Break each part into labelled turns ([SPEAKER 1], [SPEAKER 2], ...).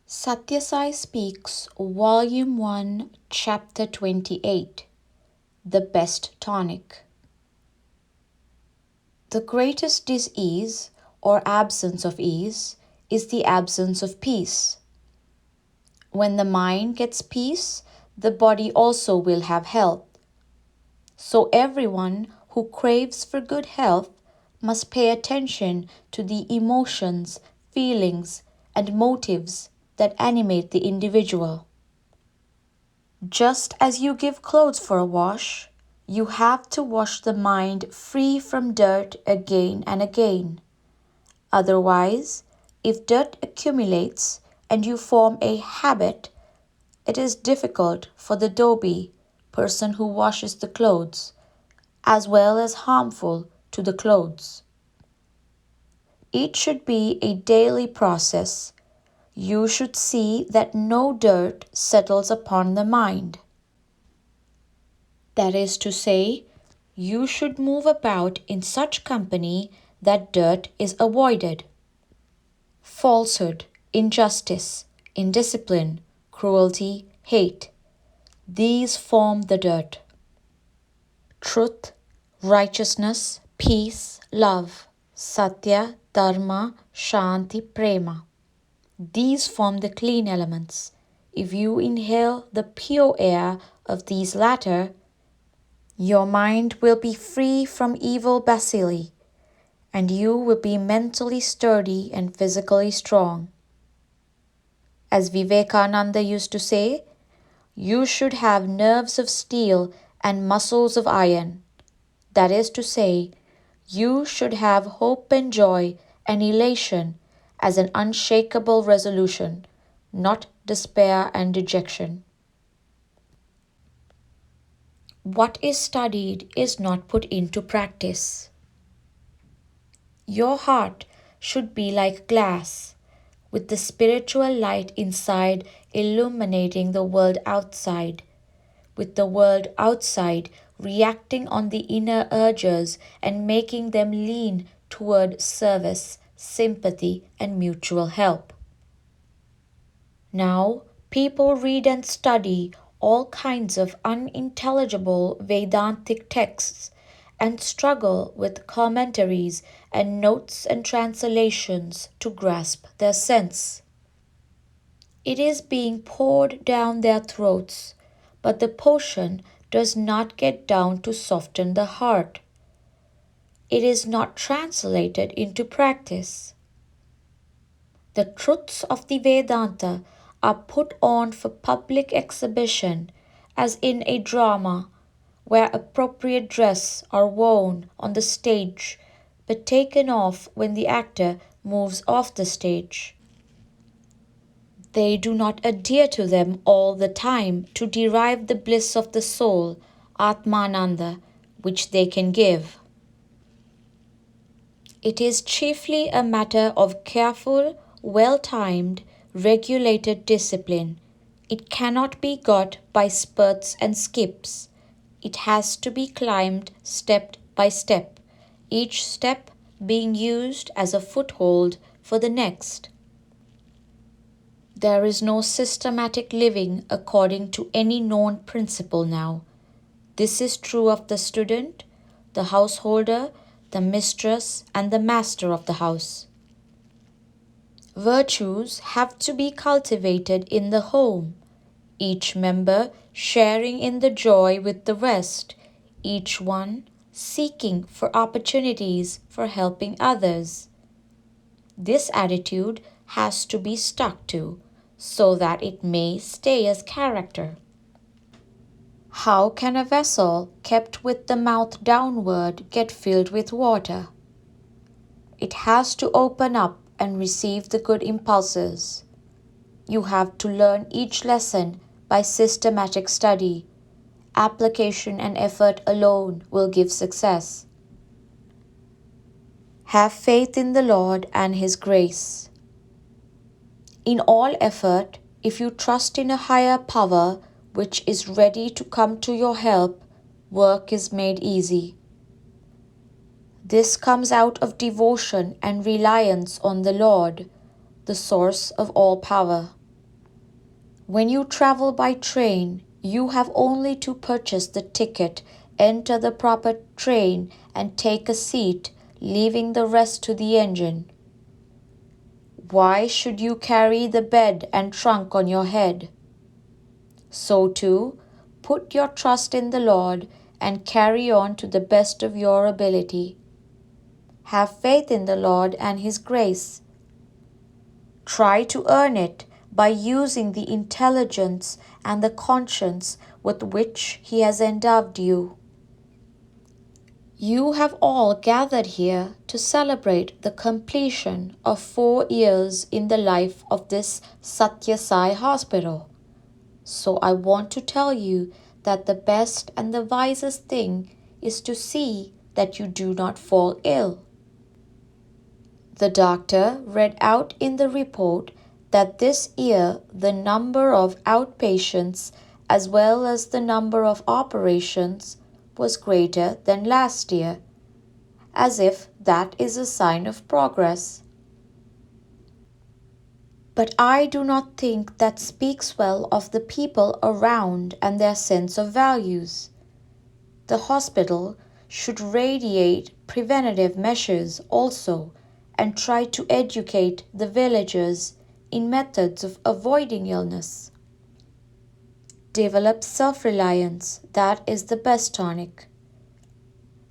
[SPEAKER 1] Sathya Sai Speaks, Volume 1, Chapter 28, The Best Tonic. The greatest disease, or absence of ease, is the absence of peace. When the mind gets peace, the body also will have health. So everyone who craves for good health must pay attention to the emotions, feelings, and motives that animate the individual. Just as you give clothes for a wash, you have to wash the mind free from dirt again and again. Otherwise, if dirt accumulates and you form a habit, it is difficult for the dhobi, person who washes the clothes, as well as harmful to the clothes. It should be a daily process. You should see that no dirt settles upon the mind. That is to say, you should move about in such company that dirt is avoided. Falsehood, injustice, indiscipline, cruelty, hate, these form the dirt. Truth, righteousness, peace, love, satya, dharma, shanti, prema. These form the clean elements. If you inhale the pure air of these latter, your mind will be free from evil bacilli, and you will be mentally sturdy and physically strong. As Vivekananda used to say, you should have nerves of steel and muscles of iron. That is to say, you should have hope and joy and elation as an unshakable resolution, not despair and dejection. What is studied is not put into practice. Your heart should be like glass, with the spiritual light inside illuminating the world outside, with the world outside reacting on the inner urges and making them lean toward service, sympathy, and mutual help. Now, people read and study all kinds of unintelligible Vedantic texts and struggle with commentaries and notes and translations to grasp their sense. It is being poured down their throats, but the potion does not get down to soften the heart. It is not translated into practice. The truths of the Vedanta are put on for public exhibition, as in a drama, where appropriate dress are worn on the stage but taken off when the actor moves off the stage. They do not adhere to them all the time to derive the bliss of the soul, Atmananda, which they can give. It is chiefly a matter of careful, well-timed, regulated discipline. It cannot be got by spurts and skips. It has to be climbed step by step, each step being used as a foothold for the next. There is no systematic living according to any known principle now. This is true of the student, the householder, the mistress, and the master of the house. Virtues have to be cultivated in the home, each member sharing in the joy with the rest, each one seeking for opportunities for helping others. This attitude has to be stuck to, so that it may stay as character. How can a vessel kept with the mouth downward get filled with water? It has to open up and receive the good impulses. You have to learn each lesson by systematic study. Application and effort alone will give success. Have faith in the Lord and His grace. In all effort, if you trust in a higher power which is ready to come to your help, work is made easy. This comes out of devotion and reliance on the Lord, the source of all power. When you travel by train, you have only to purchase the ticket, enter the proper train, and take a seat, leaving the rest to the engine. Why should you carry the bed and trunk on your head? So too, put your trust in the Lord and carry on to the best of your ability. Have faith in the Lord and His grace. Try to earn it by using the intelligence and the conscience with which He has endowed you. You have all gathered here to celebrate the completion of 4 years in the life of this Sathya Sai hospital. So I want to tell you that the best and the wisest thing is to see that you do not fall ill. The doctor read out in the report that this year the number of outpatients as well as the number of operations was greater than last year, as if that is a sign of progress. But I do not think that speaks well of the people around and their sense of values. The hospital should radiate preventative measures also and try to educate the villagers in methods of avoiding illness. Develop self-reliance, that is the best tonic.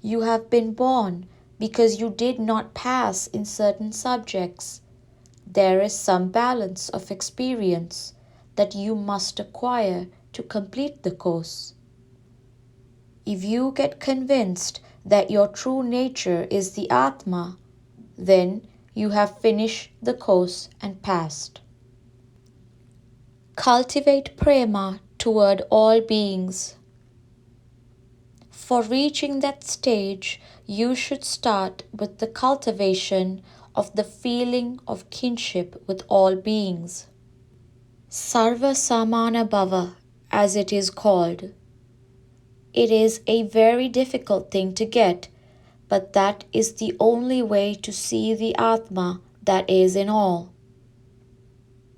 [SPEAKER 1] You have been born because you did not pass in certain subjects. There is some balance of experience that you must acquire to complete the course. If you get convinced that your true nature is the Atma, then you have finished the course and passed. Cultivate prema toward all beings. For reaching that stage, you should start with the cultivation of the feeling of kinship with all beings. Sarva Samana Bhava, as it is called. It is a very difficult thing to get, but that is the only way to see the Atma that is in all.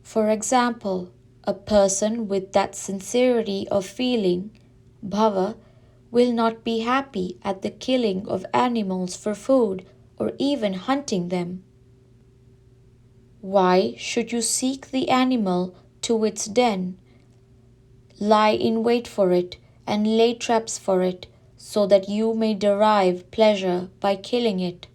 [SPEAKER 1] For example, a person with that sincerity of feeling, bhava, will not be happy at the killing of animals for food or even hunting them. Why should you seek the animal to its den, lie in wait for it, and lay traps for it, so that you may derive pleasure by killing it?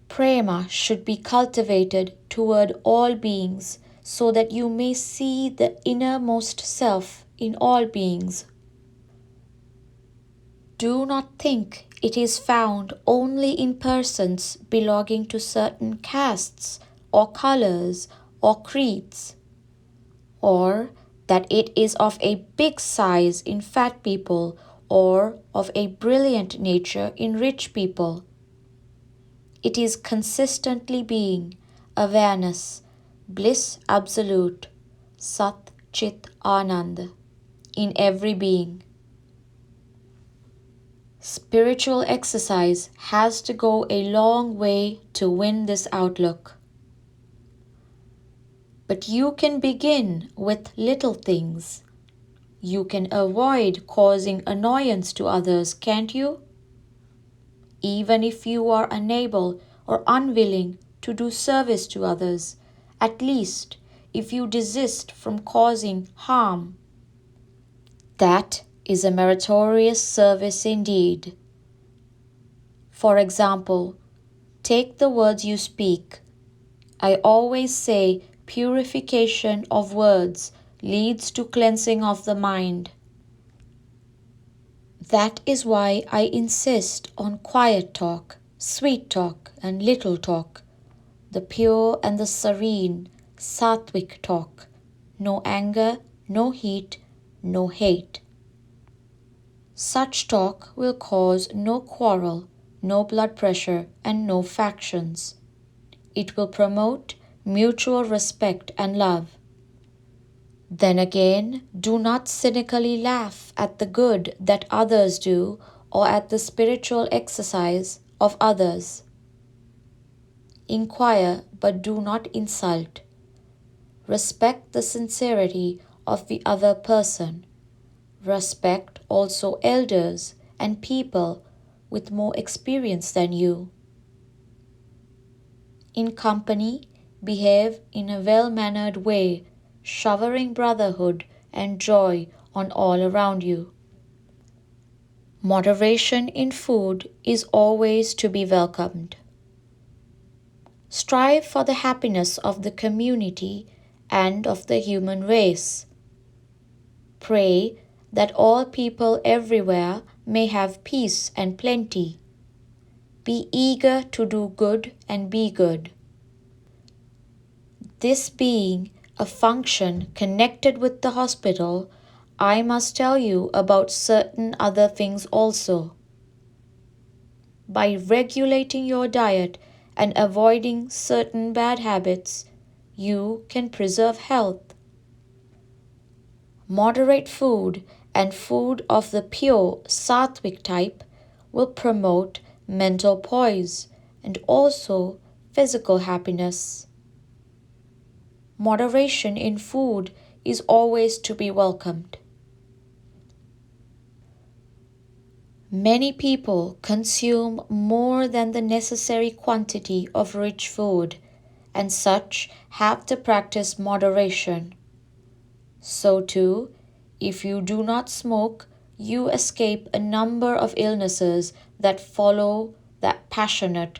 [SPEAKER 1] Prema should be cultivated toward all beings, so that you may see the innermost self in all beings. Do not think it is found only in persons belonging to certain castes or colors or creeds, or that it is of a big size in fat people or of a brilliant nature in rich people. It is consistently being, awareness, bliss absolute, Sat Chit Anand, in every being. Spiritual exercise has to go a long way to win this outlook. But you can begin with little things. You can avoid causing annoyance to others, can't you? Even if you are unable or unwilling to do service to others, at least if you desist from causing harm. That is a meritorious service indeed. For example, take the words you speak. I always say purification of words leads to cleansing of the mind. That is why I insist on quiet talk, sweet talk, and little talk, the pure and the serene, sattvic talk, no anger, no heat, no hate. Such talk will cause no quarrel, no blood pressure, and no factions. It will promote mutual respect and love. Then again, do not cynically laugh at the good that others do or at the spiritual exercise of others. Inquire, but do not insult. Respect the sincerity of the other person. Respect also elders and people with more experience than you. In company, behave in a well-mannered way, showering brotherhood and joy on all around you. Moderation in food is always to be welcomed. Strive for the happiness of the community and of the human race. Pray that all people everywhere may have peace and plenty. Be eager to do good and be good. This being a function connected with the hospital, I must tell you about certain other things also. By regulating your diet and avoiding certain bad habits, you can preserve health. Moderate food and food of the pure sattvic type will promote mental poise and also physical happiness. Moderation in food is always to be welcomed. Many people consume more than the necessary quantity of rich food, and such have to practice moderation. So too, if you do not smoke, you escape a number of illnesses that follow that passionate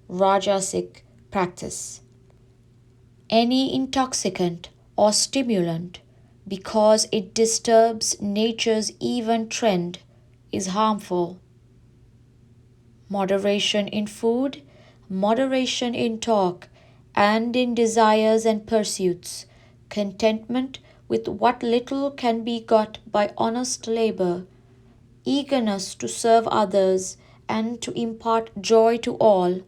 [SPEAKER 1] rajasic practice. Any intoxicant or stimulant, because it disturbs nature's even trend, is harmful. Moderation in food, moderation in talk, and in desires and pursuits, contentment with what little can be got by honest labor, eagerness to serve others and to impart joy to all.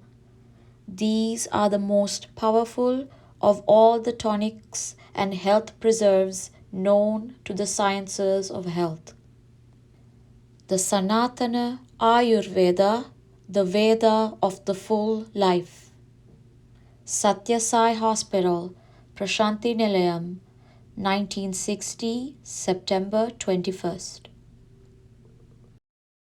[SPEAKER 1] These are the most powerful of all the tonics and health preserves known to the sciences of health. The Sanatana Ayurveda, the Veda of the full life. Sathya Sai Hospital, Prashanti Nilayam, 1960, September 21st.